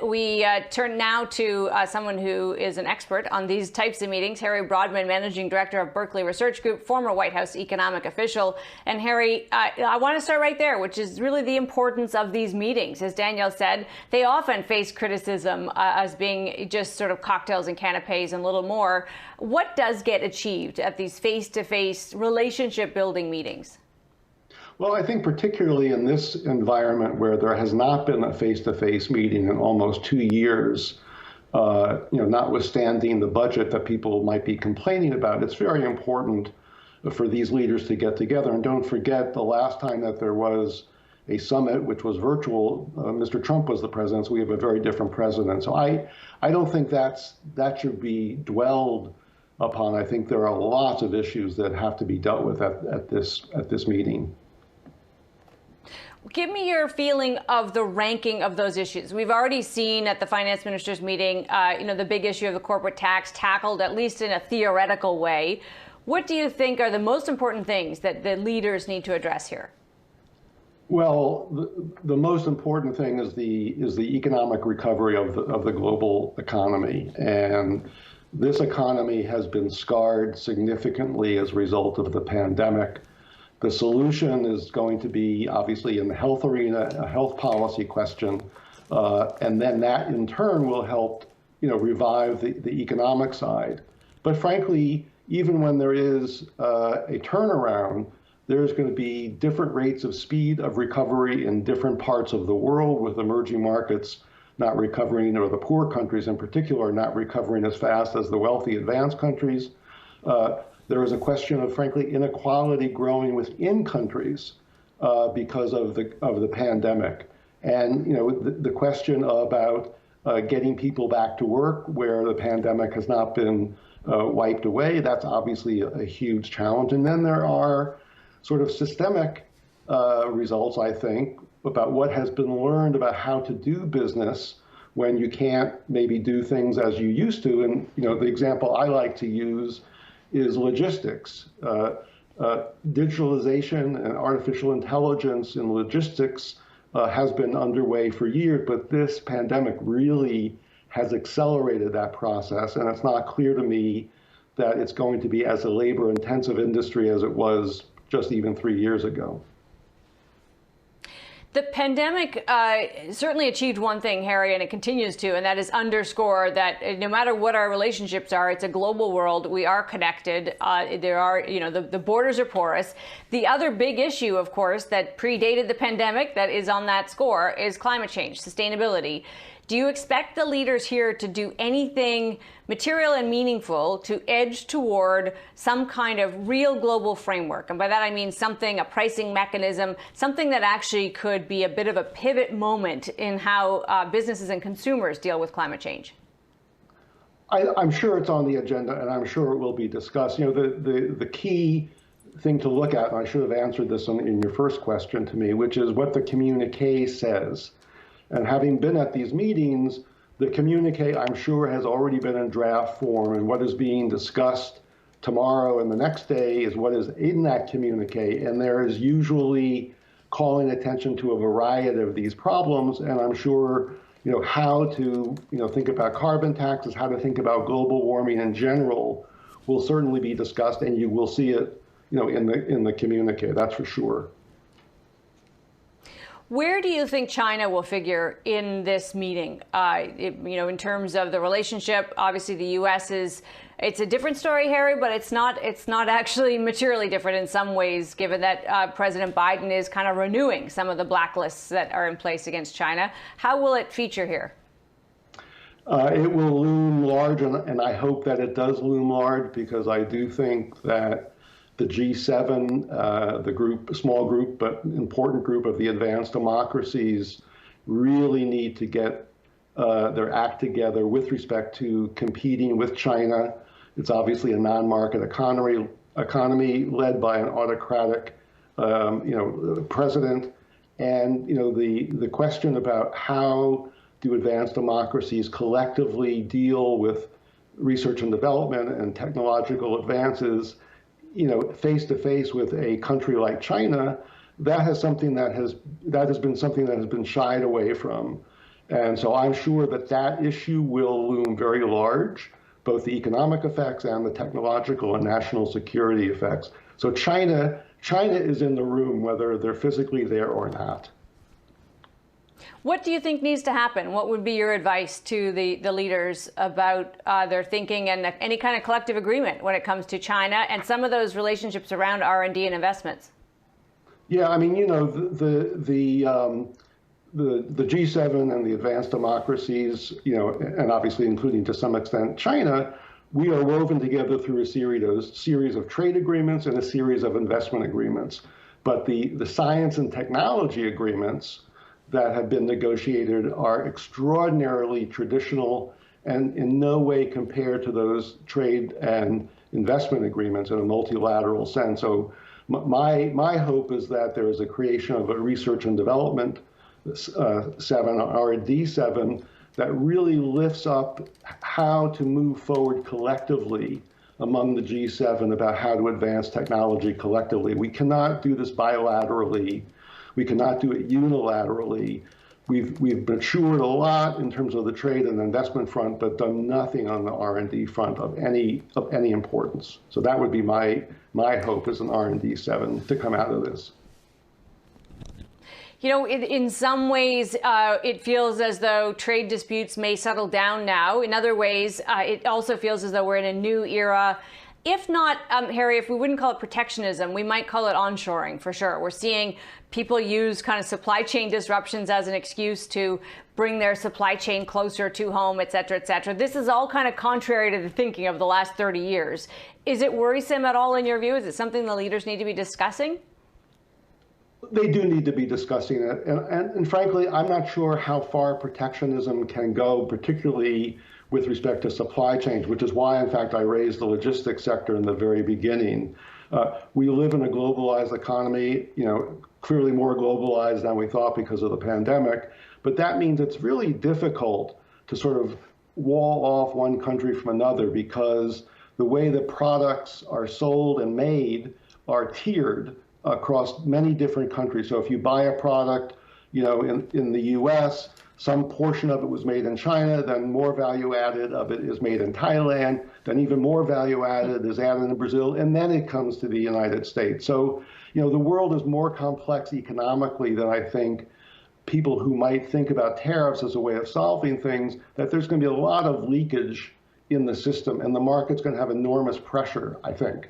We turn now to someone who is an expert on these types of meetings, Harry Broadman, Managing Director of Berkeley Research Group, former White House economic official. And Harry, I want to start right there, which is really the importance of these meetings. As Danielle said, they often face criticism as being just sort of cocktails and canapes and little more. What does get achieved at these face-to-face relationship-building meetings? Well, I think particularly in this environment where there has not been a face-to-face meeting in almost 2 years, notwithstanding the budget that people might be complaining about, it's very important for these leaders to get together. And don't forget, the last time that there was a summit, which was virtual, Mr. Trump was the president, so we have a very different president. So I don't think that should be dwelled upon. I think there are lots of issues that have to be dealt with at this meeting. Give me your feeling of the ranking of those issues. We've already seen at the finance minister's meeting, the big issue of the corporate tax tackled, at least in a theoretical way. What do you think are the most important things that the leaders need to address here? Well, the most important thing is the economic recovery of the global economy. And this economy has been scarred significantly as a result of the pandemic. The solution is going to be, obviously, in the health arena, a health policy question, and then that in turn will help, revive the economic side. But frankly, even when there is a turnaround, there's going to be different rates of speed of recovery in different parts of the world, with emerging markets not recovering, or the poor countries in particular not recovering as fast as the wealthy advanced countries. There is a question of, frankly, inequality growing within countries because of the pandemic, and the question about getting people back to work where the pandemic has not been wiped away. That's obviously a huge challenge. And then there are sort of systemic results, I think, about what has been learned about how to do business when you can't maybe do things as you used to. And the example I like to use is logistics. Digitalization and artificial intelligence in logistics has been underway for years, but this pandemic really has accelerated that process. And it's not clear to me that it's going to be as a labor-intensive industry as it was just even 3 years ago. The pandemic certainly achieved one thing, Harry, and it continues to, and that is underscore that no matter what our relationships are, it's a global world. We are connected. There are, the borders are porous. The other big issue, of course, that predated the pandemic that is on that score is climate change, sustainability. Do you expect the leaders here to do anything material and meaningful to edge toward some kind of real global framework? And by that, I mean something, a pricing mechanism, something that actually could be a bit of a pivot moment in how businesses and consumers deal with climate change? I'm sure it's on the agenda, and I'm sure it will be discussed. The key thing to look at, and I should have answered this in your first question to me, which is what the communique says. And having been at these meetings, the communique, I'm sure, has already been in draft form, and what is being discussed tomorrow and the next day is what is in that communique. And there is usually calling attention to a variety of these problems, and I'm sure how to think about carbon taxes, how to think about global warming in general will certainly be discussed, and you will see it in the communique, that's for sure. Where do you think China will figure in this meeting? In terms of the relationship, obviously the U.S. it's a different story, Harry, but it's not actually materially different in some ways, given that President Biden is kind of renewing some of the blacklists that are in place against China. How will it feature here? It will loom large, and I hope that it does loom large, because I do think that the G7, the group, small group but important group of the advanced democracies, really need to get their act together with respect to competing with China. It's obviously a non-market economy led by an autocratic, president, and the question about how do advanced democracies collectively deal with research and development and technological advances, face to face with a country like China, that has been something that has been shied away from. And so I'm sure that that issue will loom very large, both the economic effects and the technological and national security effects. So China is in the room, whether they're physically there or not. What do you think needs to happen? What would be your advice to the leaders about their thinking and any kind of collective agreement when it comes to China and some of those relationships around R&D and investments? Yeah, I mean, you know, the G7 and the advanced democracies, you know, and obviously including to some extent China, we are woven together through a series of trade agreements and a series of investment agreements. But the science and technology agreements that have been negotiated are extraordinarily traditional and in no way compared to those trade and investment agreements in a multilateral sense. So my hope is that there is a creation of a research and development 7, R&D 7, that really lifts up how to move forward collectively among the G7 about how to advance technology collectively. We cannot do this bilaterally. We cannot do it unilaterally. We've matured a lot in terms of the trade and investment front, but done nothing on the R&D front of any importance. So that would be my hope as an R&D 7 to come out of this. You know, in some ways, it feels as though trade disputes may settle down now. In other ways, it also feels as though we're in a new era. If not, Harry, if we wouldn't call it protectionism, we might call it onshoring for sure. We're seeing people use kind of supply chain disruptions as an excuse to bring their supply chain closer to home, et cetera, et cetera. This is all kind of contrary to the thinking of the last 30 years. Is it worrisome at all in your view? Is it something the leaders need to be discussing? They do need to be discussing it. And frankly, I'm not sure how far protectionism can go, particularly with respect to supply chains, which is why, in fact, I raised the logistics sector in the very beginning. We live in a globalized economy, you know, clearly more globalized than we thought because of the pandemic. But that means it's really difficult to sort of wall off one country from another because the way that products are sold and made are tiered across many different countries. So if you buy a product, you know, in the US, some portion of it was made in China, then more value added of it is made in Thailand, then even more value added is added in Brazil, and then it comes to the United States. So, you know, the world is more complex economically than I think people who might think about tariffs as a way of solving things, that there's going to be a lot of leakage in the system, and the market's going to have enormous pressure, I think.